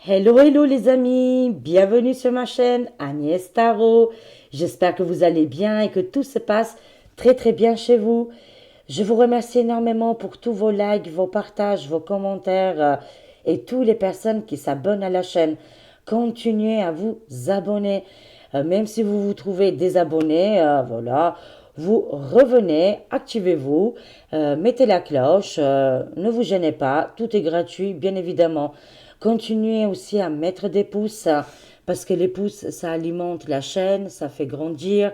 Hello, hello les amis, bienvenue sur ma chaîne Agnès Tarot. J'espère que vous allez bien et que tout se passe très très bien chez vous. Je vous remercie énormément pour tous vos likes, vos partages, vos commentaires et toutes les personnes qui s'abonnent à la chaîne. Continuez à vous abonner. Même si vous vous trouvez désabonné, voilà, vous revenez, activez-vous, mettez la cloche, ne vous gênez pas, tout est gratuit, bien évidemment. Continuez aussi à mettre des pouces, parce que les pouces, ça alimente la chaîne, ça fait grandir,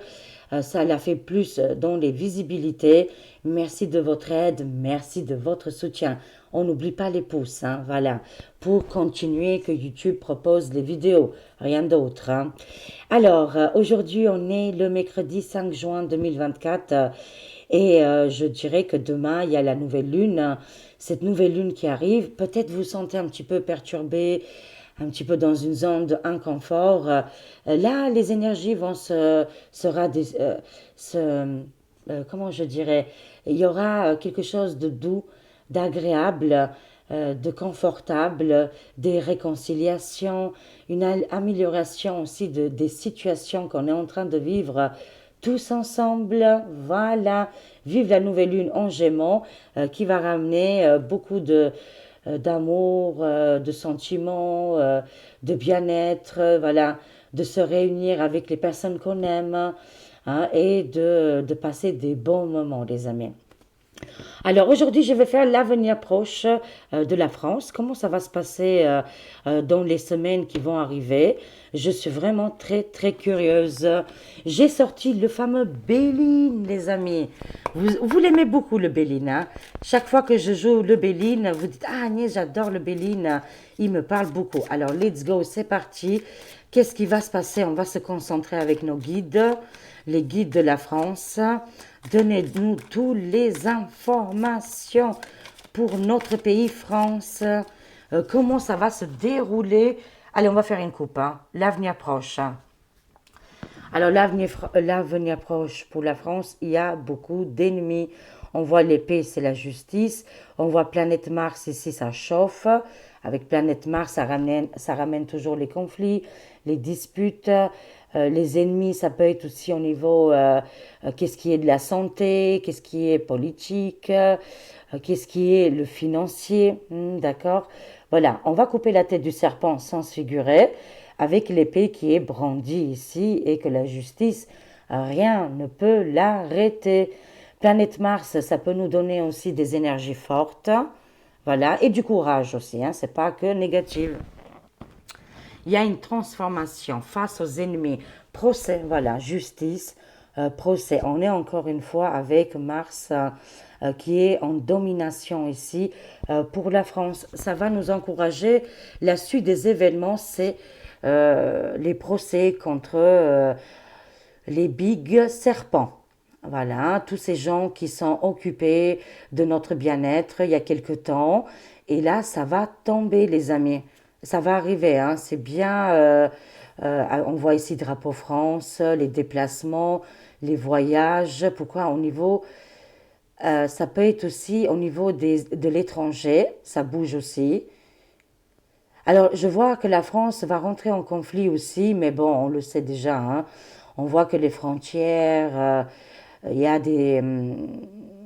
ça la fait plus dans les visibilités. Merci de votre aide, merci de votre soutien. On n'oublie pas les pouces, hein, voilà, pour continuer que YouTube propose les vidéos, rien d'autre, hein. Alors, aujourd'hui, on est le mercredi 5 juin 2024 je dirais que demain, il y a la nouvelle lune. Cette nouvelle lune qui arrive, peut-être vous sentez un petit peu perturbé, un petit peu dans une zone d'inconfort. Là, les énergies vont comment je dirais, il y aura quelque chose de doux, d'agréable, de confortable, des réconciliations, une amélioration aussi des situations qu'on est en train de vivre tous ensemble. Voilà, vive la nouvelle lune en Gémeaux qui va ramener beaucoup d'amour, de sentiments, de bien-être, voilà, de se réunir avec les personnes qu'on aime, hein, et de passer des bons moments, les amis. Alors aujourd'hui, je vais faire l'avenir proche de la France. Comment ça va se passer dans les semaines qui vont arriver? Je suis vraiment très très curieuse. J'ai sorti le fameux Béline, les amis. Vous l'aimez beaucoup le Béline, hein? Chaque fois que je joue le Béline, vous dites ah Agnès, j'adore le Béline. Il me parle beaucoup. Alors let's go, c'est parti. Qu'est-ce qui va se passer? On va se concentrer avec nos guides, les guides de la France. Donnez-nous toutes les informations pour notre pays France. Comment ça va se dérouler? Allez, on va faire une coupe, hein. L'avenir proche. Alors, l'avenir proche pour la France, il y a beaucoup d'ennemis. On voit l'épée, c'est la justice. On voit planète Mars ici, ça chauffe. Avec planète Mars, ça ramène toujours les conflits, les disputes. Les ennemis, ça peut être aussi au niveau, qu'est-ce qui est de la santé, qu'est-ce qui est politique, qu'est-ce qui est le financier, d'accord? Voilà, on va couper la tête du serpent sans se figurer, avec l'épée qui est brandie ici et que la justice, rien ne peut l'arrêter. Planète Mars, ça peut nous donner aussi des énergies fortes, voilà, et du courage aussi, hein, c'est pas que négatif. Il y a une transformation face aux ennemis. Procès, voilà, justice, procès. On est encore une fois avec Mars qui est en domination ici pour la France. Ça va nous encourager. La suite des événements, c'est les procès contre les big serpents. Voilà, tous ces gens qui sont occupés de notre bien-être il y a quelque temps. Et là, ça va tomber, les amis. Ça va arriver, hein. C'est bien. On voit ici Drapeau France, les déplacements, les voyages. Pourquoi au niveau. Ça peut être aussi au niveau de l'étranger. Ça bouge aussi. Alors, je vois que la France va rentrer en conflit aussi, mais bon, on le sait déjà, hein. On voit que les frontières, il y a des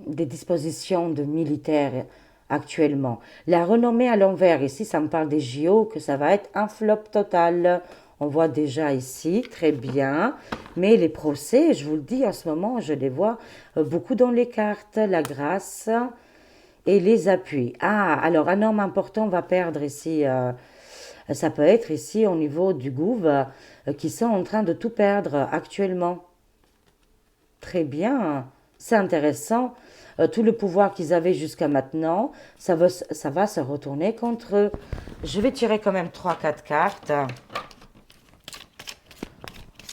dispositions de militaires actuellement. La renommée à l'envers, ici, ça me parle des JO, que ça va être un flop total. On voit déjà ici, très bien. Mais les procès, je vous le dis, en ce moment, je les vois beaucoup dans les cartes. La grâce et les appuis. Ah, alors un homme important va perdre ici. Ça peut être ici au niveau du gouv qui sont en train de tout perdre actuellement. Très bien, c'est intéressant. Tout le pouvoir qu'ils avaient jusqu'à maintenant, ça va se retourner contre eux. Je vais tirer quand même trois quatre cartes.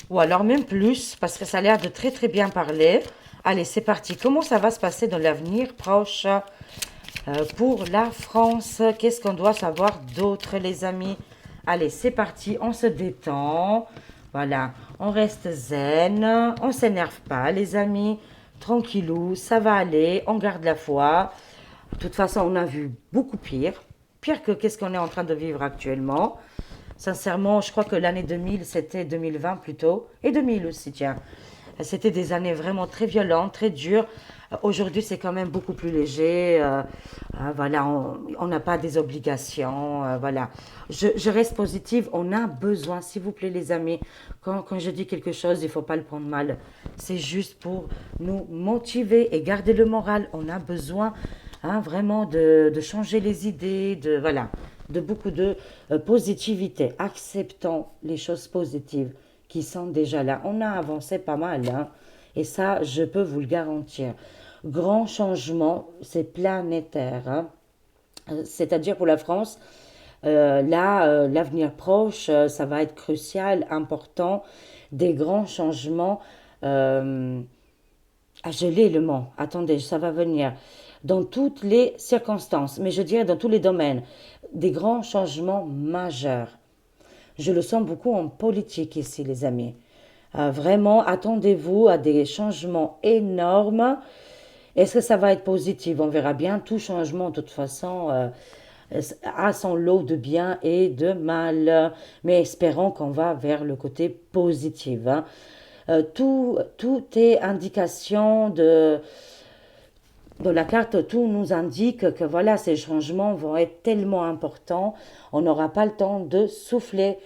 Ou alors même plus, parce que ça a l'air de très très bien parler. Allez, c'est parti. Comment ça va se passer dans l'avenir proche pour la France? Qu'est-ce qu'on doit savoir d'autre, les amis? Allez, c'est parti. On se détend. Voilà, on reste zen. On s'énerve pas, les amis. Tranquillou, ça va aller. On garde la foi. De toute façon, on a vu beaucoup pire. pire que qu'est-ce qu'on est en train de vivre actuellement. Sincèrement, je crois que l'année 2000, c'était 2020 plutôt, et 2000 aussi, tiens. C'était des années vraiment très violentes, très dures. Aujourd'hui, c'est quand même beaucoup plus léger. Voilà, on n'a pas des obligations. Voilà. Je reste positive. On a besoin, s'il vous plaît, les amis. Quand je dis quelque chose, il ne faut pas le prendre mal. C'est juste pour nous motiver et garder le moral. On a besoin vraiment de changer les idées, voilà, de beaucoup de positivité. Acceptons les choses positives qui sont déjà là. On a avancé pas mal, hein, et ça, je peux vous le garantir. Grand changement, c'est planétaire, hein. C'est-à-dire pour la France, là, l'avenir proche, ça va être crucial, important, des grands changements. euh, je l'ai le mot, attendez, ça va venir. Dans toutes les circonstances, mais je dirais dans tous les domaines, des grands changements majeurs. Je le sens beaucoup en politique ici, les amis. Vraiment, attendez-vous à des changements énormes. Est-ce que ça va être positif? On verra bien. Tout changement, de toute façon, a son lot de bien et de mal. Mais espérons qu'on va vers le côté positif, hein. Tout est indication de la carte, tout nous indique que voilà, ces changements vont être tellement importants, on n'aura pas le temps de souffler.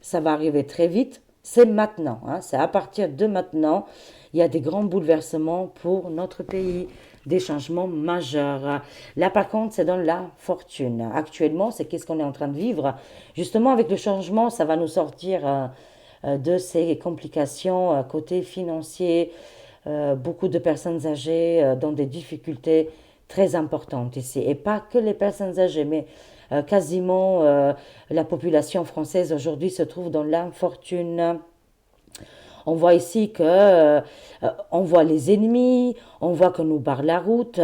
Ça va arriver très vite, c'est maintenant, hein, c'est à partir de maintenant. Il y a des grands bouleversements pour notre pays, des changements majeurs. Là, par contre, c'est dans la fortune. Actuellement, c'est qu'est-ce qu'on est en train de vivre. Justement, avec le changement, ça va nous sortir de ces complications côté financier, beaucoup de personnes âgées dans des difficultés très importantes ici. Et pas que les personnes âgées, mais quasiment la population française aujourd'hui se trouve dans l'infortune. On voit ici que on voit les ennemis, on voit qu'on nous barre la route,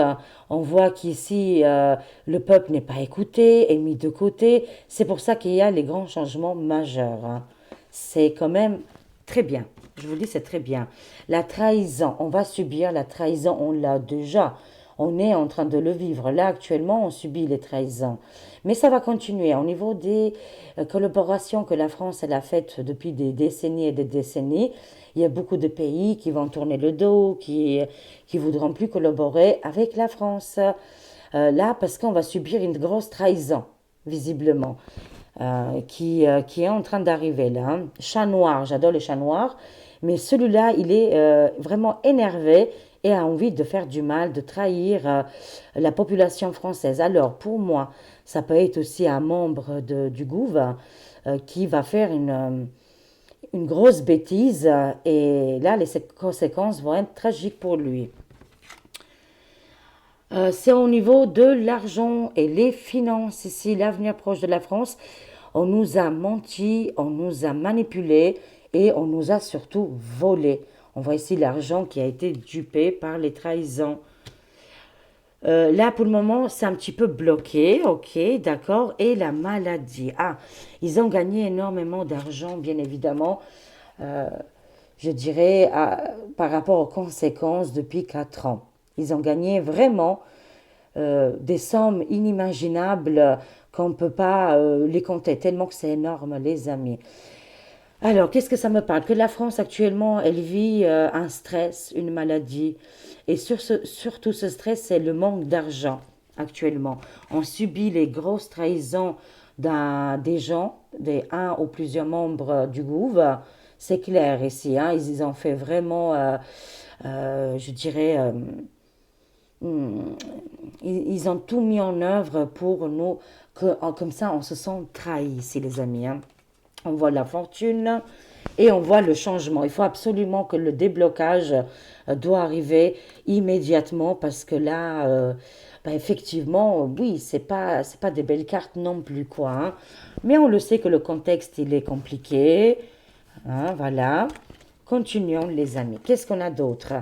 on voit qu'ici le peuple n'est pas écouté, est mis de côté. C'est pour ça qu'il y a les grands changements majeurs, hein. C'est quand même très bien. Je vous dis, c'est très bien. La trahison, on va subir la trahison, on l'a déjà. On est en train de le vivre. Là, actuellement, on subit les trahisons. Mais ça va continuer. Au niveau des collaborations que la France elle a faites depuis des décennies et des décennies, il y a beaucoup de pays qui vont tourner le dos, qui voudront plus collaborer avec la France. Là, parce qu'on va subir une grosse trahison, visiblement, qui est en train d'arriver là, hein. Chat noir, j'adore les chats noirs, mais celui-là, il est vraiment énervé et a envie de faire du mal, de trahir la population française. Alors, pour moi, ça peut être aussi un membre du gouv qui va faire une grosse bêtise et là, les conséquences vont être tragiques pour lui. C'est au niveau de l'argent et les finances ici, l'avenir proche de la France. On nous a menti, on nous a manipulé et on nous a surtout volé. On voit ici l'argent qui a été dupé par les trahisons. Là, pour le moment, c'est un petit peu bloqué, ok, d'accord. Et la maladie. Ah, ils ont gagné énormément d'argent, bien évidemment, euh, je dirais, par rapport aux conséquences depuis 4 ans. Ils ont gagné vraiment des sommes inimaginables qu'on ne peut pas les compter, tellement que c'est énorme, les amis. Alors, qu'est-ce que ça me parle? Que la France actuellement, elle vit un stress, une maladie. Et surtout ce stress, c'est le manque d'argent actuellement. On subit les grosses trahisons des gens, des un ou plusieurs membres du gouv. C'est clair ici, hein, ils ont fait vraiment, je dirais, ils ont tout mis en œuvre pour nous, comme ça on se sent trahi ici, les amis, hein. On voit la fortune et on voit le changement. Il faut absolument que le déblocage doit arriver immédiatement parce que là, bah, effectivement, oui, c'est pas des belles cartes non plus, quoi, hein. Mais on le sait que le contexte, il est compliqué, hein, voilà. Continuons, les amis. Qu'est-ce qu'on a d'autre?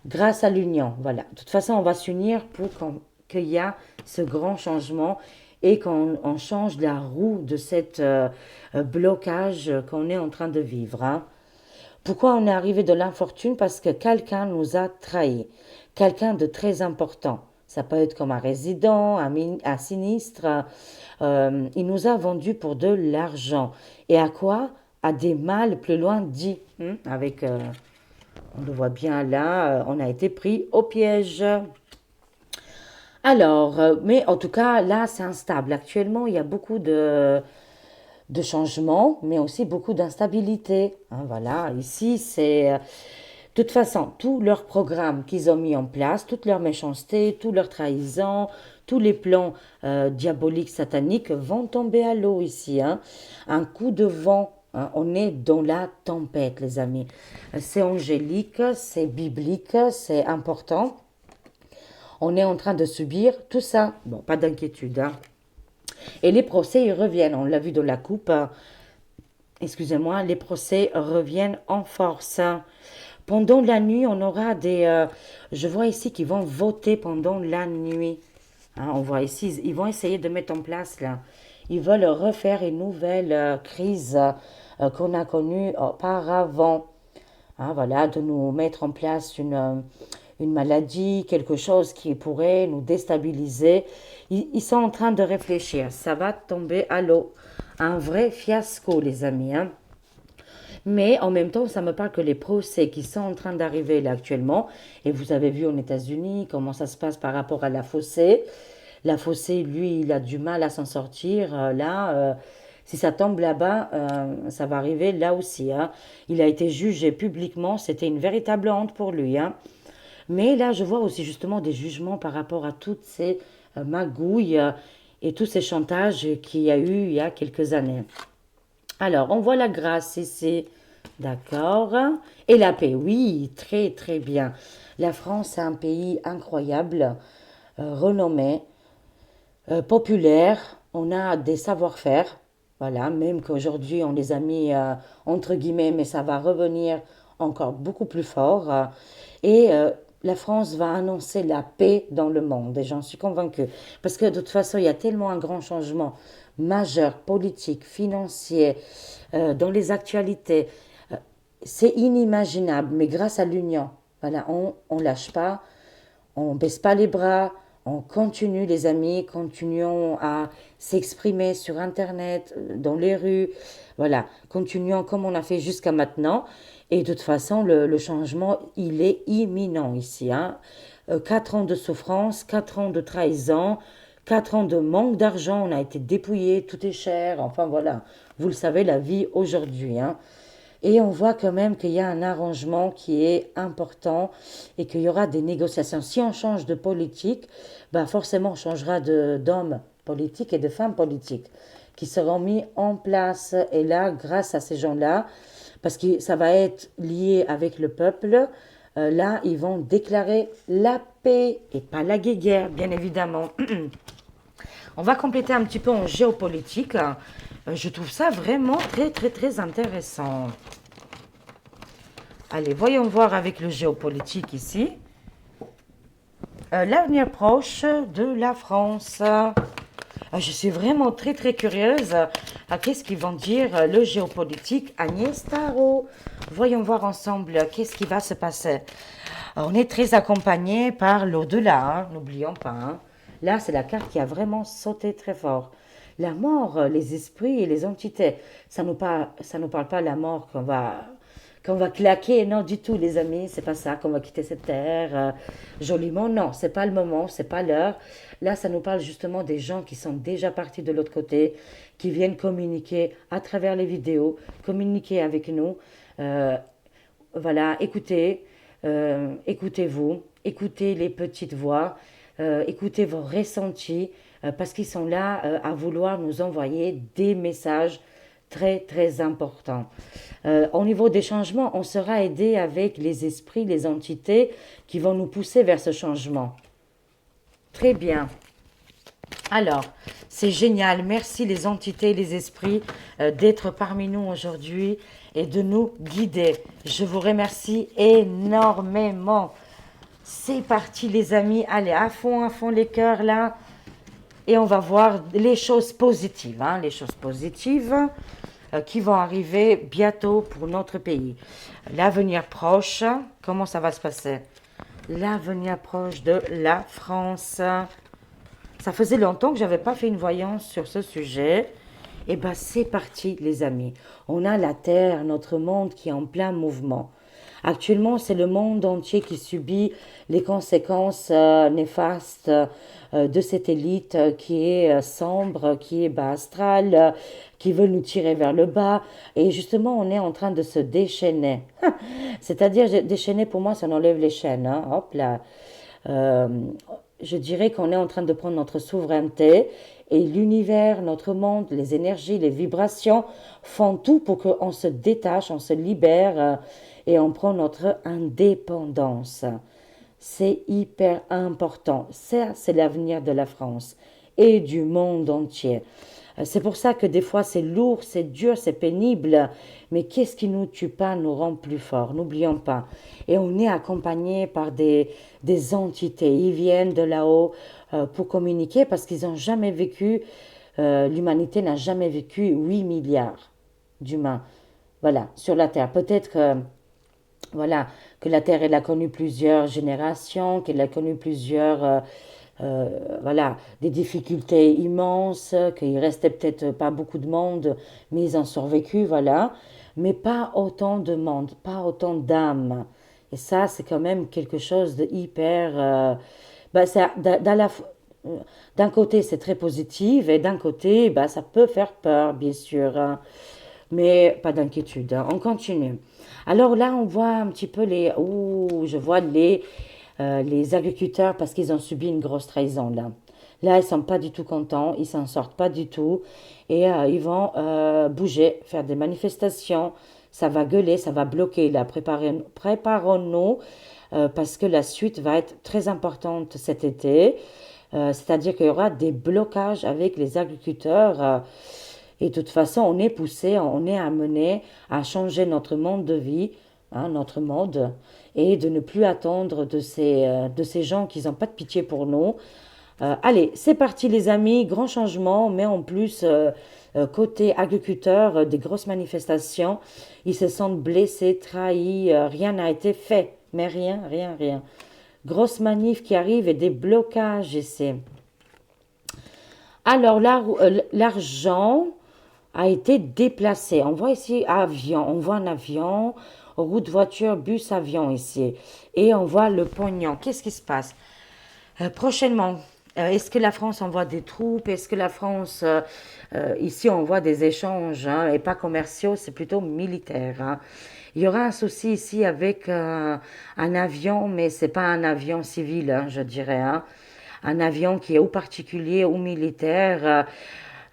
Grâce à l'union, voilà. De toute façon, on va s'unir pour qu'il y a ce grand changement et qu'on change la roue de cette blocage qu'on est en train de vivre, hein. Pourquoi on est arrivé de l'infortune? Parce que quelqu'un nous a trahis, quelqu'un de très important. Ça peut être comme un résident, un sinistre. Il nous a vendu pour de l'argent. Et à quoi? À des mâles plus loin dit. Avec, on le voit bien là, on a été pris au piège. Alors, mais en tout cas, là, c'est instable. Actuellement, il y a beaucoup de changements, mais aussi beaucoup d'instabilité. Voilà, ici, c'est... De toute façon, tous leurs programmes qu'ils ont mis en place, toute leur méchanceté, toute leur trahison, tous les plans diaboliques, sataniques vont tomber à l'eau ici. Un coup de vent, on est dans la tempête, les amis. C'est angélique, c'est biblique, c'est important. On est en train de subir tout ça. Bon, pas d'inquiétude. Et les procès, ils reviennent. On l'a vu dans la coupe. Excusez-moi, les procès reviennent en force. Pendant la nuit, on aura des... je vois ici qu'ils vont voter pendant la nuit. On voit ici, ils vont essayer de mettre en place là. Ils veulent refaire une nouvelle crise qu'on a connue auparavant. Voilà, de nous mettre en place une maladie, quelque chose qui pourrait nous déstabiliser. Ils sont en train de réfléchir. Ça va tomber à l'eau. Un vrai fiasco, les amis. Mais en même temps, ça me parle que les procès qui sont en train d'arriver là actuellement, et vous avez vu aux États-Unis comment ça se passe par rapport à la Fossé. La Fossé, lui, il a du mal à s'en sortir. Si ça tombe là-bas, ça va arriver là aussi. Il a été jugé publiquement, c'était une véritable honte pour lui. Mais là, je vois aussi justement des jugements par rapport à toutes ces magouilles et tous ces chantages qu'il y a eu il y a quelques années. Alors, on voit la grâce ici. D'accord. Et la paix, oui, très très bien. La France est un pays incroyable, renommé, populaire. On a des savoir-faire. Voilà, même qu'aujourd'hui on les a mis entre guillemets, mais ça va revenir encore beaucoup plus fort. Et la France va annoncer la paix dans le monde, et j'en suis convaincue. Parce que de toute façon, il y a tellement un grand changement majeur, politique, financier, dans les actualités. C'est inimaginable, mais grâce à l'union, voilà, on lâche pas, on baisse pas les bras, on continue les amis, continuons à s'exprimer sur Internet, dans les rues, voilà, continuons comme on a fait jusqu'à maintenant. Et de toute façon, le changement, il est imminent ici. 4 ans de souffrance, 4 ans de trahison, 4 ans de manque d'argent, on a été dépouillé, tout est cher, enfin voilà, vous le savez, la vie aujourd'hui. Et on voit quand même qu'il y a un arrangement qui est important et qu'il y aura des négociations. Si on change de politique, bah forcément on changera d'hommes politiques et de femmes politiques qui seront mis en place. Et là, grâce à ces gens-là, parce que ça va être lié avec le peuple, là, ils vont déclarer la paix et pas la guerre, bien évidemment. On va compléter un petit peu en géopolitique. Je trouve ça vraiment très, très, très intéressant. Allez, voyons voir avec le géopolitique ici. L'avenir proche de la France. Je suis vraiment très, très curieuse à qu'est-ce qu'ils vont dire le géopolitique Agnès Tarot. Voyons voir ensemble qu'est-ce qui va se passer. On est très accompagné par l'au-delà, n'oublions pas. Là, c'est la carte qui a vraiment sauté très fort. La mort, les esprits et les entités. Ça nous parle pas de la mort qu'on va claquer. Non, du tout, les amis. C'est pas ça qu'on va quitter cette terre joliment. Non, c'est pas le moment, c'est pas l'heure. Là, ça nous parle justement des gens qui sont déjà partis de l'autre côté, qui viennent communiquer à travers les vidéos, communiquer avec nous. Voilà, écoutez-vous, écoutez les petites voix, écoutez vos ressentis, parce qu'ils sont là à vouloir nous envoyer des messages très très importants. Au niveau des changements, on sera aidé avec les esprits, les entités qui vont nous pousser vers ce changement. Très bien. Alors, c'est génial. Merci les entités, les esprits d'être parmi nous aujourd'hui et de nous guider. Je vous remercie énormément. C'est parti les amis. Allez, à fond les cœurs là. Et on va voir les choses positives. Les choses positives qui vont arriver bientôt pour notre pays. L'avenir proche, comment ça va se passer? L'avenir proche de la France. Ça faisait longtemps que j'avais pas fait une voyance sur ce sujet. Eh ben, c'est parti, les amis. On a la Terre, notre monde qui est en plein mouvement. Actuellement, c'est le monde entier qui subit les conséquences néfastes de cette élite qui est sombre, qui est bas astrale, qui veut nous tirer vers le bas. Et justement, on est en train de se déchaîner. C'est-à-dire, déchaîner pour moi, ça enlève les chaînes. Hein. Hop là. Euh, je dirais qu'on est en train de prendre notre souveraineté et l'univers, notre monde, les énergies, les vibrations font tout pour qu'on se détache, on se libère et on prend notre indépendance. C'est hyper important. Ça, c'est l'avenir de la France et du monde entier. C'est pour ça que des fois c'est lourd, c'est dur, c'est pénible, mais qu'est-ce qui nous tue pas nous rend plus forts, n'oublions pas. Et on est accompagné par des entités, ils viennent de là-haut pour communiquer parce qu'ils n'ont jamais vécu, l'humanité n'a jamais vécu 8 milliards d'humains, voilà, sur la Terre. Peut-être que voilà, que la Terre, elle a connu plusieurs générations, qu'elle a connu plusieurs, voilà, des difficultés immenses, qu'il restait peut-être pas beaucoup de monde, mais ils ont survécu, voilà. Mais pas autant de monde, pas autant d'âmes. Et ça, c'est quand même quelque chose de hyper... bah, d'un côté, c'est très positif, et d'un côté, bah, ça peut faire peur, bien sûr, hein. Mais pas d'inquiétude, hein. On continue. Alors là, on voit un petit peu les... Ouh, je vois les agriculteurs parce qu'ils ont subi une grosse trahison là. Là, ils sont pas du tout contents, ils s'en sortent pas du tout et ils vont bouger, faire des manifestations. Ça va gueuler, ça va bloquer. Là, préparons-nous parce que la suite va être très importante cet été. C'est-à-dire qu'il y aura des blocages avec les agriculteurs. Et de toute façon, on est poussé, on est amené à changer notre monde de vie, hein, notre mode, et de ne plus attendre de ces gens qui n'ont pas de pitié pour nous. Allez, c'est parti les amis, grand changement, mais en plus, côté agriculteur, des grosses manifestations. Ils se sentent blessés, trahis, rien n'a été fait, mais rien, rien, rien. Grosse manif qui arrive et des blocages ici. Alors, l'argent a été déplacé. On voit ici avion, on voit un avion, route, voiture, bus, avion ici. Et on voit le pognon. Qu'est-ce qui se passe? Prochainement, est-ce que la France envoie des troupes? Est-ce que la France, ici on voit des échanges hein, et pas commerciaux, c'est plutôt militaire. Hein. Il y aura un souci ici avec un avion, mais c'est pas un avion civil, hein, je dirais. Hein. Un avion qui est ou particulier ou militaire.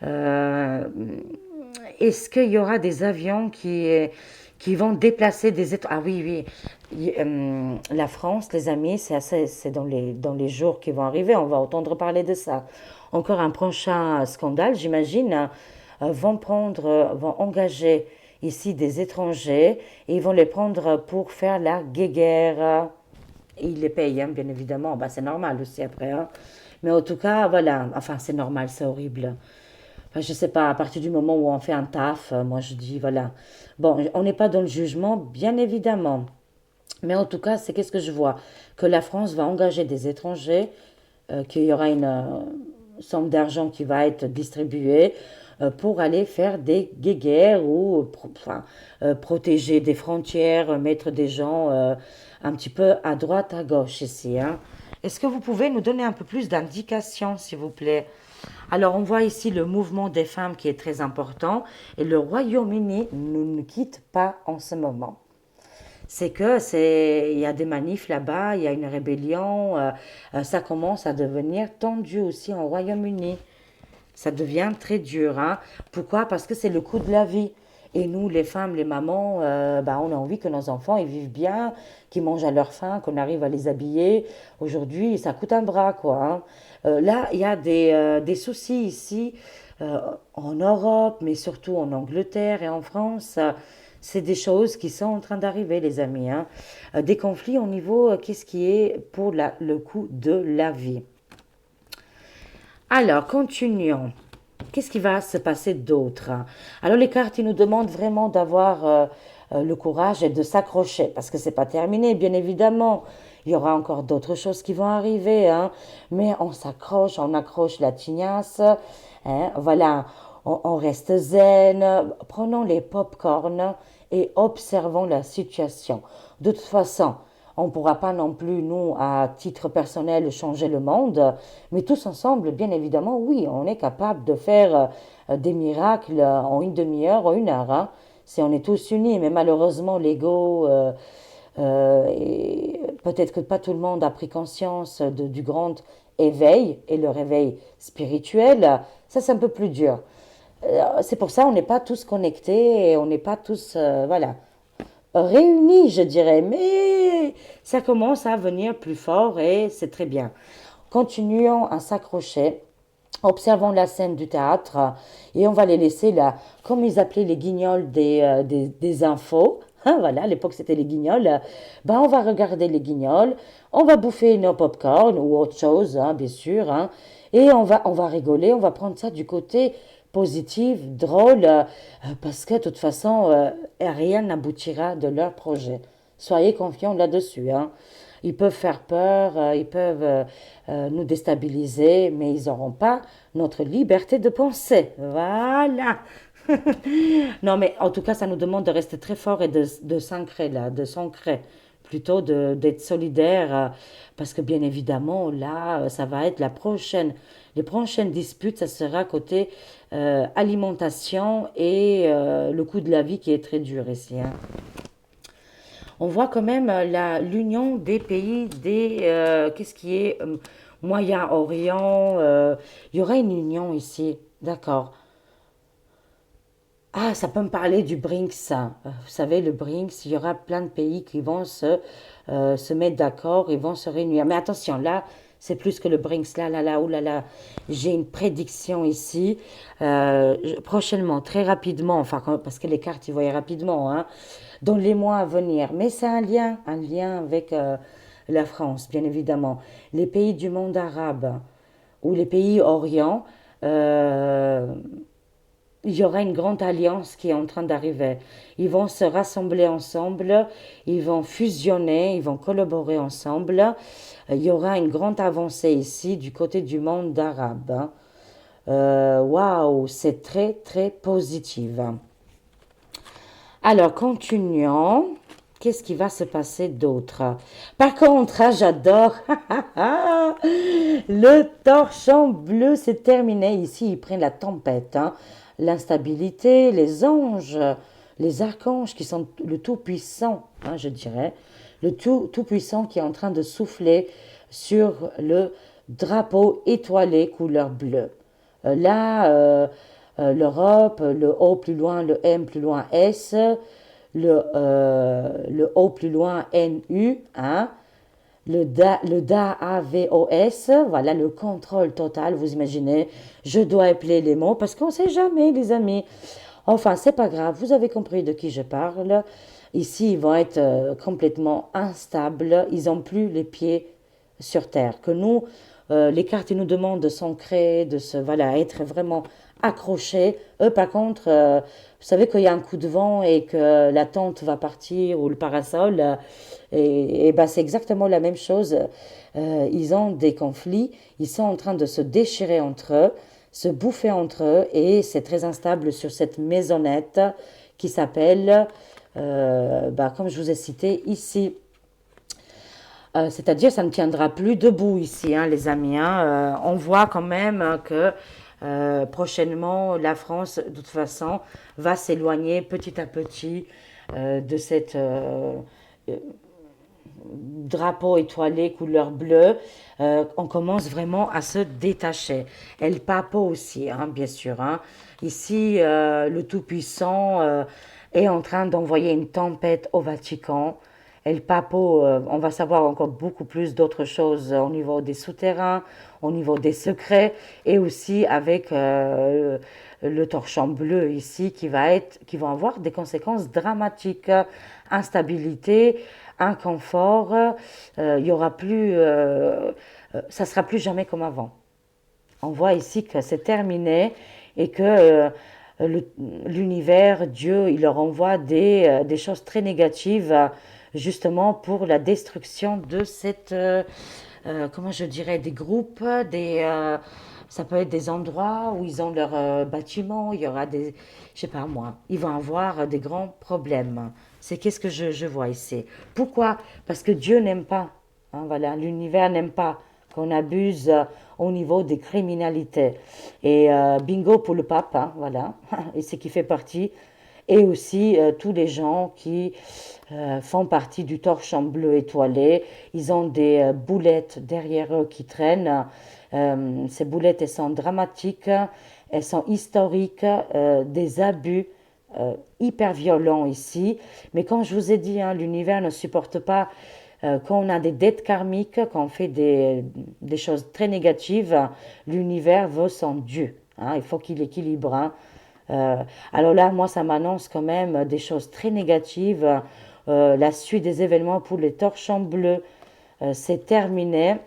Euh, Est-ce qu'il y aura des avions qui vont déplacer des étoiles? Ah oui, oui. La France, les amis, c'est dans les jours qui vont arriver. On va entendre parler de ça. Encore un prochain scandale, j'imagine. Vont engager ici des étrangers et ils vont les prendre pour faire la guéguerre. Et ils les payent, hein, bien évidemment. Bah, c'est normal aussi après. Hein. Mais en tout cas, voilà. Enfin, c'est normal, c'est horrible. Enfin, je sais pas, à partir du moment où on fait un taf, moi je dis voilà. Bon, on n'est pas dans le jugement, bien évidemment. Mais en tout cas, c'est qu'est-ce que je vois? Que la France va engager des étrangers, qu'il y aura une somme d'argent qui va être distribuée pour aller faire des guéguerres ou enfin, protéger des frontières, mettre des gens un petit peu à droite, à gauche ici. Hein. Est-ce que vous pouvez nous donner un peu plus d'indications, s'il vous plaît? Alors, on voit ici le mouvement des femmes qui est très important et le Royaume-Uni ne quitte pas en ce moment. Il y a des manifs là-bas, il y a une rébellion, ça commence à devenir tendu aussi en Royaume-Uni. Ça devient très dur, hein. Pourquoi? Parce que c'est le coût de la vie. Et nous, les femmes, les mamans, bah, on a envie que nos enfants ils vivent bien, qu'ils mangent à leur faim, qu'on arrive à les habiller. Aujourd'hui, ça coûte un bras, quoi. Hein. Là, il y a des soucis ici, en Europe, mais surtout en Angleterre et en France. C'est des choses qui sont en train d'arriver, les amis. Hein. Des conflits au niveau, qu'est-ce qui est pour le coût de la vie. Alors, continuons. Qu'est-ce qui va se passer d'autre? Alors, les cartes, ils nous demandent vraiment d'avoir le courage et de s'accrocher, parce que c'est pas terminé, bien évidemment. Il y aura encore d'autres choses qui vont arriver, hein, mais on s'accroche, on accroche la tignasse, hein, voilà, on reste zen, prenons les pop-corn et observons la situation. De toute façon, on ne pourra pas non plus, nous, à titre personnel, changer le monde, mais tous ensemble, bien évidemment, oui, on est capable de faire des miracles en une demi-heure, en une heure, hein, si on est tous unis, mais malheureusement, l'ego, et peut-être que pas tout le monde a pris conscience du grand éveil et le réveil spirituel, ça c'est un peu plus dur. C'est pour ça on n'est pas tous connectés et on n'est pas tous, voilà, réunis, je dirais, mais ça commence à venir plus fort et c'est très bien. Continuons à s'accrocher. Observons la scène du théâtre et on va les laisser là, comme ils appelaient les guignols des infos. Hein, voilà, à l'époque c'était les guignols. Ben, on va regarder les guignols, on va bouffer nos pop-corn ou autre chose, hein, bien sûr. Hein, et on va rigoler, on va prendre ça du côté positif, drôle, parce que de toute façon, rien n'aboutira de leur projet. Soyez confiants là-dessus. Hein. Ils peuvent faire peur, ils peuvent nous déstabiliser, mais ils n'auront pas notre liberté de penser. Voilà. Non, mais en tout cas, ça nous demande de rester très fort et de s'ancrer là, de s'ancrer, plutôt d'être solidaire, parce que bien évidemment, là, ça va être les prochaines disputes, ça sera côté alimentation et le coût de la vie qui est très dur ici. Hein. On voit quand même l'union des pays qu'est-ce qui est Moyen-Orient. Il y aura une union ici, d'accord. Ah, ça peut me parler du BRICS, ça. Vous savez, le BRICS, il y aura plein de pays qui vont se mettre d'accord, ils vont se réunir. Mais attention, là, c'est plus que le BRICS. Là, là, là, oulala. J'ai une prédiction ici. Prochainement, très rapidement, enfin, parce que les cartes, ils voyaient rapidement, hein, dans les mois à venir. Mais c'est un lien avec la France, bien évidemment. Les pays du monde arabe ou les pays orient. euh, il y aura une grande alliance qui est en train d'arriver. Ils vont se rassembler ensemble, ils vont fusionner, ils vont collaborer ensemble. Il y aura une grande avancée ici du côté du monde arabe. Hein. Waouh, c'est très très positif. Alors, continuons. Qu'est-ce qui va se passer d'autre? Par contre, ah, j'adore. Le torchon bleu, c'est terminé. Ici, ils prennent la tempête, hein. L'instabilité, les anges, les archanges qui sont le Tout-Puissant, hein, je dirais. Le Tout-Puissant qui est en train de souffler sur le drapeau étoilé couleur bleue. L'Europe, le O plus loin, le M plus loin S, le O plus loin NU, hein, le DAVOS, voilà le contrôle total, vous imaginez, je dois appeler les mots parce qu'on ne sait jamais, les amis. Enfin, c'est pas grave, vous avez compris de qui je parle. Ici, ils vont être complètement instables, ils n'ont plus les pieds sur terre. Que nous, les cartes, ils nous demandent de s'ancrer, de se, voilà, être vraiment accrochés. Eux, par contre, vous savez qu'il y a un coup de vent et que la tente va partir ou le parasol, et ben, c'est exactement la même chose. Ils ont des conflits, ils sont en train de se déchirer entre eux, se bouffer entre eux, et c'est très instable sur cette maisonnette qui s'appelle, bah, comme je vous ai cité ici. C'est-à-dire, ça ne tiendra plus debout ici, hein, les amis. Hein. On voit quand même que prochainement, la France, de toute façon, va s'éloigner petit à petit de cette drapeau étoilé couleur bleue. On commence vraiment à se détacher. El Papo aussi, hein, bien sûr. Hein. Ici, le Tout-Puissant est en train d'envoyer une tempête au Vatican. El Papo, on va savoir encore beaucoup plus d'autres choses au niveau des souterrains, au niveau des secrets, et aussi avec le torchon bleu ici qui va avoir des conséquences dramatiques, instabilité, inconfort. Il y aura plus, ça sera plus jamais comme avant. On voit ici que c'est terminé et que l'univers, Dieu, il leur envoie des choses très négatives, justement pour la destruction de comment je dirais, des groupes, ça peut être des endroits où ils ont leurs bâtiments, il y aura je sais pas moi, ils vont avoir des grands problèmes. C'est qu'est-ce que je vois ici. Pourquoi? Parce que Dieu n'aime pas, hein, voilà, l'univers n'aime pas qu'on abuse au niveau des criminalités. Et bingo pour le pape, hein, voilà, et c'est qui fait partie. Et aussi tous les gens qui font partie du torchon bleu étoilé. Ils ont des boulettes derrière eux qui traînent. Ces boulettes, elles sont dramatiques, elles sont historiques, des abus hyper violents ici. Mais comme je vous ai dit, hein, l'univers ne supporte pas quand on a des dettes karmiques, quand on fait des choses très négatives, l'univers veut son dû, hein. Il faut qu'il équilibre, hein. Euh, alors là, moi, ça m'annonce quand même des choses très négatives. La suite des événements pour les torchons bleus, c'est terminé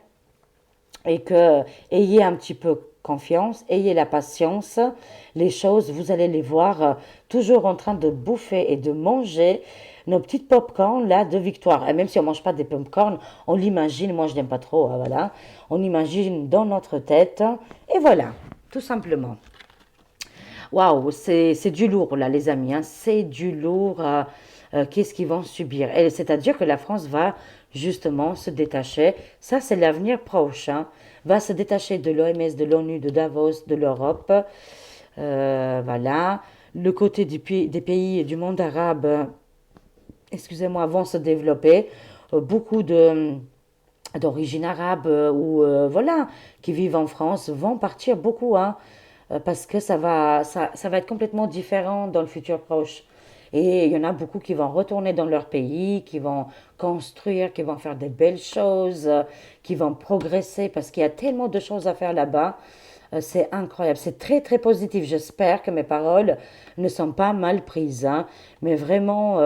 et que ayez un petit peu confiance, ayez la patience. Les choses, vous allez les voir toujours en train de bouffer et de manger nos petites pop-corn là de victoire. Et même si on mange pas des pop-corn, on l'imagine. Moi, je n'aime pas trop, hein, voilà. On imagine dans notre tête et voilà, tout simplement. Waouh, c'est du lourd là, les amis, hein. C'est du lourd. Qu'est-ce qu'ils vont subir? Et c'est-à-dire que la France va justement se détacher. Ça, c'est l'avenir proche, hein. Va se détacher de l'OMS, de l'ONU, de Davos, de l'Europe. Voilà. Le côté des pays du monde arabe, excusez-moi, vont se développer. Beaucoup d'origine arabe ou voilà, qui vivent en France vont partir beaucoup, hein, parce que ça va être complètement différent dans le futur proche. Et il y en a beaucoup qui vont retourner dans leur pays, qui vont construire, qui vont faire des belles choses, qui vont progresser, parce qu'il y a tellement de choses à faire là-bas. C'est incroyable, c'est très très positif. J'espère que mes paroles ne sont pas mal prises, hein, mais vraiment,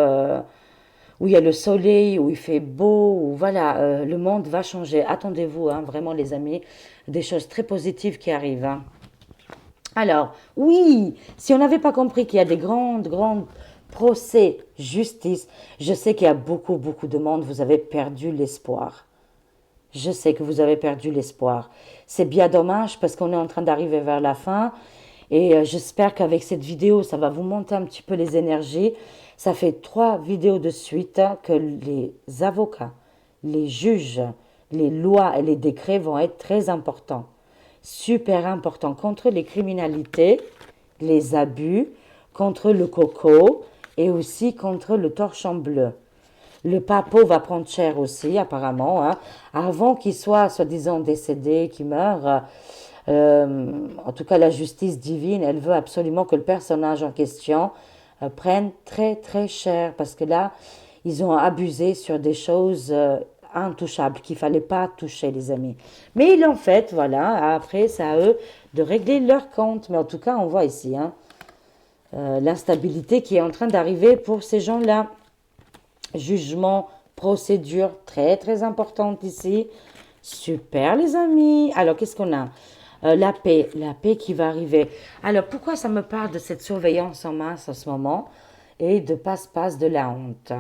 où il y a le soleil, où il fait beau, où voilà, le monde va changer. Attendez-vous, hein, vraiment les amis, des choses très positives qui arrivent, hein. Alors, oui, si on n'avait pas compris qu'il y a des grandes procès, justice, je sais qu'il y a beaucoup de monde, vous avez perdu l'espoir. Je sais que vous avez perdu l'espoir. C'est bien dommage parce qu'on est en train d'arriver vers la fin et j'espère qu'avec cette vidéo, ça va vous monter un petit peu les énergies. Ça fait 3 vidéos de suite que les avocats, les juges, les lois et les décrets vont être très importants, super importants contre les criminalités, les abus, contre le coco et aussi contre le torchon bleu. Le papeau va prendre cher aussi, apparemment, hein, avant qu'il soit, soi-disant, décédé, qu'il meure. En tout cas, la justice divine, elle veut absolument que le personnage en question prenne très cher, parce que là, ils ont abusé sur des choses intouchables qu'il fallait pas toucher, les amis. Mais ils l'ont fait, voilà. Après, c'est à eux de régler leur compte. Mais en tout cas, on voit ici, hein, l'instabilité qui est en train d'arriver pour ces gens-là. Jugement, procédure très importante ici. Super les amis. Alors qu'est-ce qu'on a? La paix qui va arriver. Alors pourquoi ça me parle de cette surveillance en masse en ce moment et de passe-passe de la honte?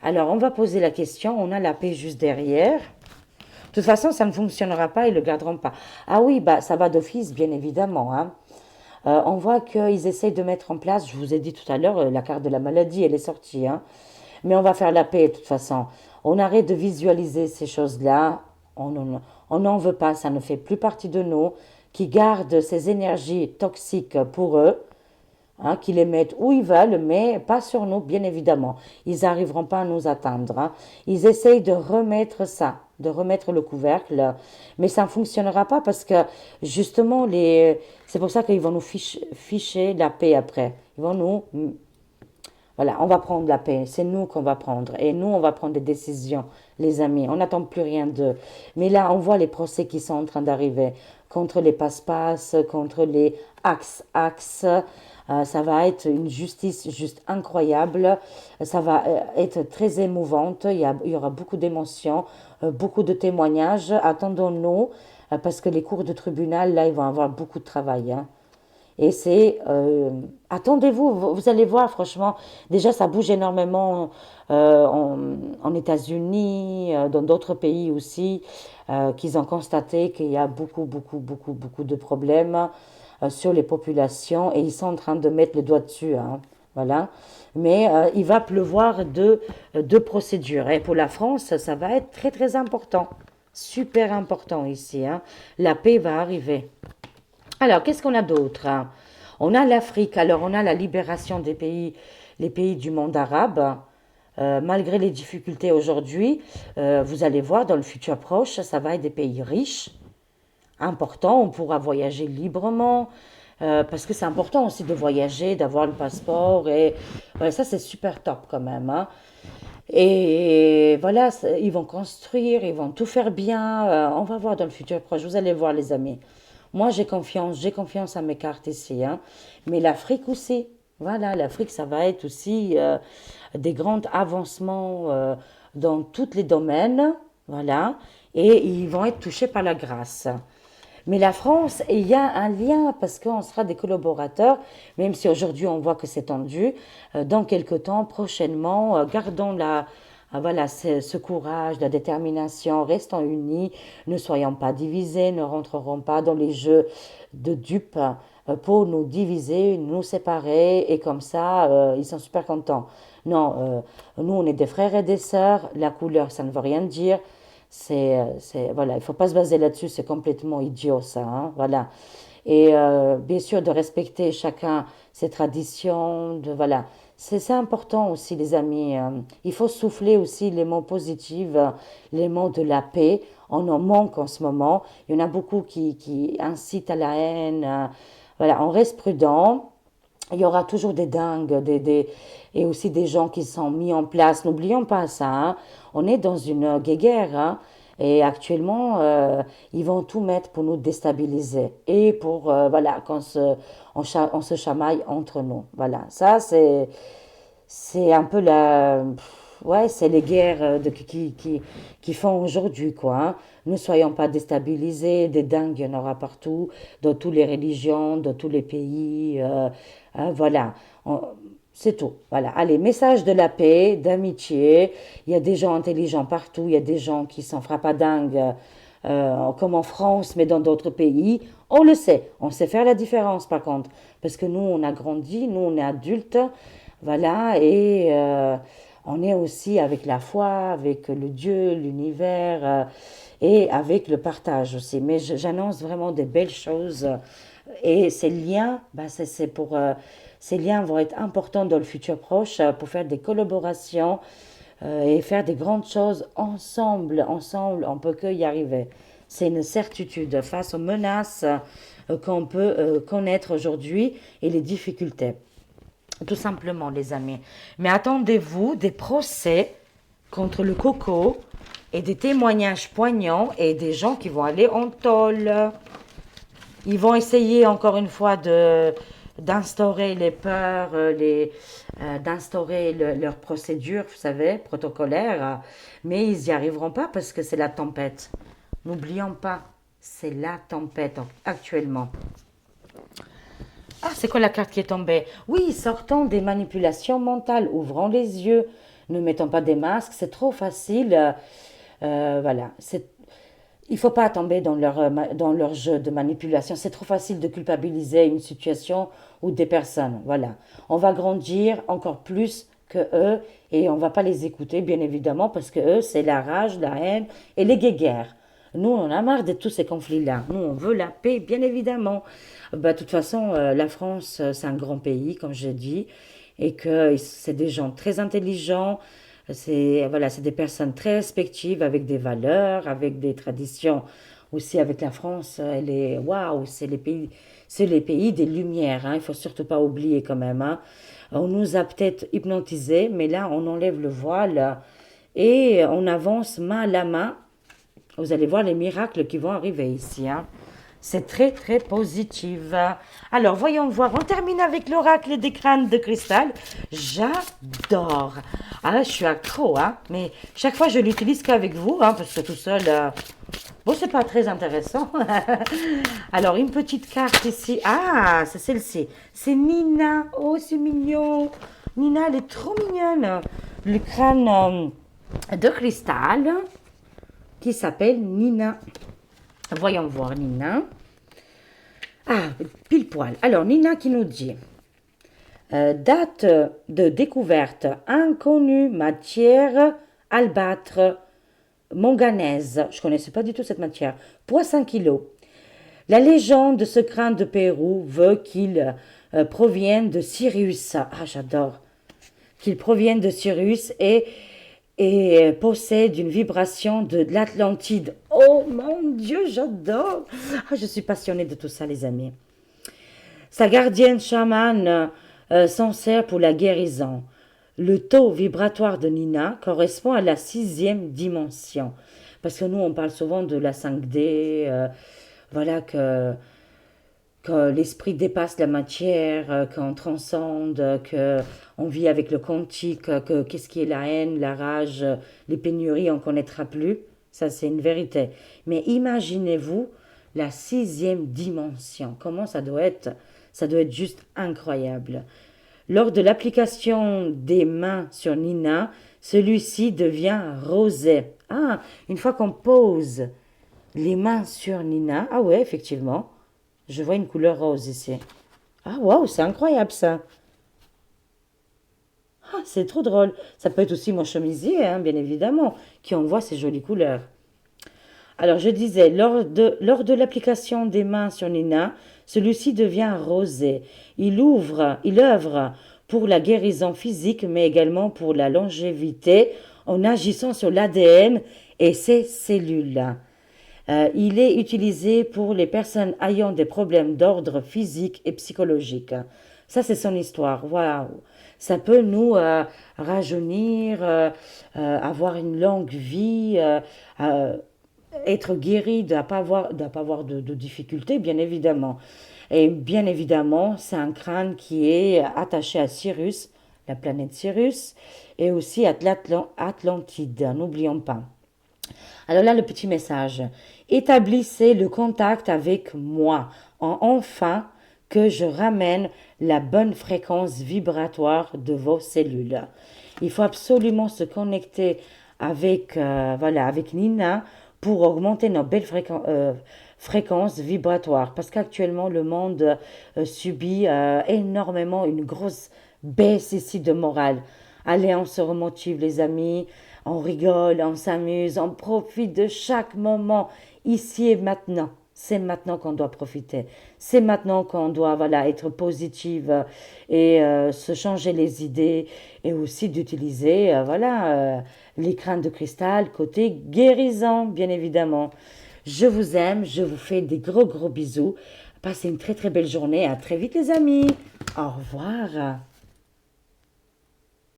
Alors on va poser la question, on a la paix juste derrière. De toute façon, ça ne fonctionnera pas, ils ne le garderont pas. Ah oui, bah ça va d'office, bien évidemment, hein. On voit qu'ils essayent de mettre en place, je vous ai dit tout à l'heure, la carte de la maladie, elle est sortie, hein. Mais on va faire la paix de toute façon. On arrête de visualiser ces choses-là. On n'en veut pas, ça ne fait plus partie de nous. Qui gardent ces énergies toxiques pour eux, hein, qui les mettent où ils veulent, mais pas sur nous, bien évidemment. Ils n'arriveront pas à nous atteindre, hein. Ils essayent de remettre ça, de remettre le couvercle, mais ça ne fonctionnera pas parce que justement, c'est pour ça qu'ils vont nous ficher la paix après. Ils vont nous voilà, on va prendre la paix. C'est nous qu'on va prendre. Et nous, on va prendre des décisions, les amis. On n'attend plus rien d'eux. Mais là, on voit les procès qui sont en train d'arriver contre les passe-passe, contre les axes. Ça va être une justice juste incroyable. Ça va être très émouvante. Il y aura beaucoup d'émotions, beaucoup de témoignages. Attendons-nous, parce que les cours de tribunal, là, ils vont avoir beaucoup de travail, hein. Et c'est, attendez-vous, vous allez voir, franchement, déjà ça bouge énormément en États-Unis, dans d'autres pays aussi, qu'ils ont constaté qu'il y a beaucoup, beaucoup, beaucoup, beaucoup de problèmes sur les populations et ils sont en train de mettre le doigt dessus, hein. Voilà. Mais il va pleuvoir de procédures. Et pour la France, ça va être très, très important. Super important ici, hein. La paix va arriver. Alors, qu'est-ce qu'on a d'autre, hein? On a l'Afrique. Alors, on a la libération des pays, les pays du monde arabe. Malgré les difficultés aujourd'hui, vous allez voir dans le futur proche, ça va être des pays riches, importants. On pourra voyager librement. Parce que c'est important aussi de voyager, d'avoir le passeport. Et ouais, ça, c'est super top quand même, hein. Et voilà, ils vont construire, ils vont tout faire bien. On va voir dans le futur proche. Vous allez voir, les amis. Moi, j'ai confiance à mes cartes ici, hein. Mais l'Afrique aussi. Voilà, l'Afrique, ça va être aussi des grands avancements dans tous les domaines. Voilà. Et ils vont être touchés par la grâce. Mais la France, il y a un lien parce qu'on sera des collaborateurs, même si aujourd'hui on voit que c'est tendu. Dans quelque temps, prochainement, gardons voilà, ce courage, la détermination, restons unis, ne soyons pas divisés, ne rentrerons pas dans les jeux de dupes pour nous diviser, nous séparer, et comme ça, ils sont super contents. Non, nous on est des frères et des sœurs, la couleur ça ne veut rien dire. Voilà, il ne faut pas se baser là-dessus, c'est complètement idiot ça, hein, voilà. Et bien sûr de respecter chacun ses traditions, voilà. C'est important aussi les amis, il faut souffler aussi les mots positifs, les mots de la paix, on en manque en ce moment, il y en a beaucoup qui incitent à la haine, voilà, on reste prudent, il y aura toujours des dingues, et aussi des gens qui sont mis en place. N'oublions pas ça, hein. On est dans une guerre, hein. Et actuellement, ils vont tout mettre pour nous déstabiliser et pour voilà on se chamaille entre nous. Voilà, ça c'est un peu ouais, c'est les guerres qui font aujourd'hui, quoi, hein. Ne soyons pas déstabilisés, des dingues, il y en aura partout, dans toutes les religions, dans tous les pays. Hein, voilà, c'est tout. Voilà, allez, message de la paix, d'amitié. Il y a des gens intelligents partout, il y a des gens qui s'en frappadingues, comme en France, mais dans d'autres pays. On sait faire la différence par contre, parce que nous, on a grandi, nous, on est adultes, voilà, et on est aussi avec la foi, avec le Dieu, l'univers, et avec le partage aussi. Mais j'annonce vraiment des belles choses. Et ces liens, bah, ces liens vont être importants dans le futur proche pour faire des collaborations et faire des grandes choses ensemble. Ensemble, on peut que y arriver. C'est une certitude face aux menaces qu'on peut connaître aujourd'hui et les difficultés. Tout simplement, les amis. Mais attendez-vous des procès contre le coco et des témoignages poignants et des gens qui vont aller en tôle. Ils vont essayer encore une fois d'instaurer les peurs, d'instaurer leurs procédures, vous savez, protocolaires, mais ils n'y arriveront pas parce que c'est la tempête. N'oublions pas, c'est la tempête actuellement. Ah, c'est quoi la carte qui est tombée? Oui, sortons des manipulations mentales, ouvrons les yeux, ne mettons pas des masques, c'est trop facile. Voilà, il ne faut pas tomber dans leur jeu de manipulation. C'est trop facile de culpabiliser une situation ou des personnes. Voilà, on va grandir encore plus que eux et on ne va pas les écouter, bien évidemment, parce que eux, c'est la rage, la haine et les guéguerres. Nous, on a marre de tous ces conflits-là. Nous, on veut la paix, bien évidemment. Bah, de toute façon, la France, c'est un grand pays, comme j'ai dit, et que c'est des gens très intelligents. C'est voilà, c'est des personnes très respectives, avec des valeurs, avec des traditions. Aussi, avec la France, elle est waouh, c'est les pays des lumières, hein. Il faut surtout pas oublier quand même, hein. On nous a peut-être hypnotisés, mais là, on enlève le voile et on avance main à la main. Vous allez voir les miracles qui vont arriver ici, hein. C'est très, très positif. Alors, voyons voir. On termine avec l'oracle des crânes de cristal. J'adore. Ah, je suis accro, hein. Mais chaque fois, je l'utilise qu'avec vous, hein, parce que tout seul, Bon, c'est pas très intéressant. Alors, une petite carte ici. Ah, c'est celle-ci. C'est Nina. Oh, c'est mignon. Nina, elle est trop mignonne. Le crâne de cristal qui s'appelle Nina. Voyons voir Nina. Ah, pile poil. Alors, Nina qui nous dit date de découverte inconnue, matière albâtre, manganèse. Je ne connaissais pas du tout cette matière. Poids 5 kilos. La légende de ce crâne de Pérou veut qu'il provienne de Sirius. Ah, j'adore. Qu'il provienne de Sirius et possède une vibration de l'Atlantide. Oh mon Dieu, j'adore. Ah, je suis passionnée de tout ça, les amis. Sa gardienne chamane s'en sert pour la guérison. Le taux vibratoire de Nina correspond à la sixième dimension. Parce que nous, on parle souvent de la 5D, voilà, que l'esprit dépasse la matière, qu'on transcende, qu'on vit avec le quantique, que qu'est-ce qui est la haine, la rage, les pénuries, on ne connaîtra plus. Ça, c'est une vérité. Mais imaginez-vous la sixième dimension. Comment ça doit être? Ça doit être juste incroyable. Lors de l'application des mains sur Nina, celui-ci devient rosé. Ah, une fois qu'on pose les mains sur Nina, ah ouais, effectivement, je vois une couleur rose ici. Ah waouh, c'est incroyable ça. Ah, c'est trop drôle. Ça peut être aussi mon chemisier, hein, bien évidemment, qui envoie ces jolies couleurs. Alors, je disais, lors de l'application des mains sur Nina, celui-ci devient rosé. Il œuvre pour la guérison physique, mais également pour la longévité en agissant sur l'ADN et ses cellules. Il est utilisé pour les personnes ayant des problèmes d'ordre physique et psychologique. Ça, c'est son histoire. Voilà. Ça peut nous rajeunir, avoir une longue vie, être guéri, de pas avoir de difficultés, bien évidemment. Et bien évidemment, c'est un crâne qui est attaché à Sirius, la planète Sirius, et aussi à l'Atlantide, n'oublions pas. Alors là, le petit message. Établissez le contact avec moi, enfin que je ramène la bonne fréquence vibratoire de vos cellules. Il faut absolument se connecter avec Nina pour augmenter nos belles fréquences vibratoires. Parce qu'actuellement, le monde subit énormément une grosse baisse ici de morale. Allez, on se remotive, les amis. On rigole, on s'amuse, on profite de chaque moment, ici et maintenant. C'est maintenant qu'on doit profiter. C'est maintenant qu'on doit voilà, être positive et se changer les idées et aussi d'utiliser les crânes de cristal côté guérison, bien évidemment. Je vous aime, je vous fais des gros gros bisous. Passez une très très belle journée. À très vite les amis. Au revoir.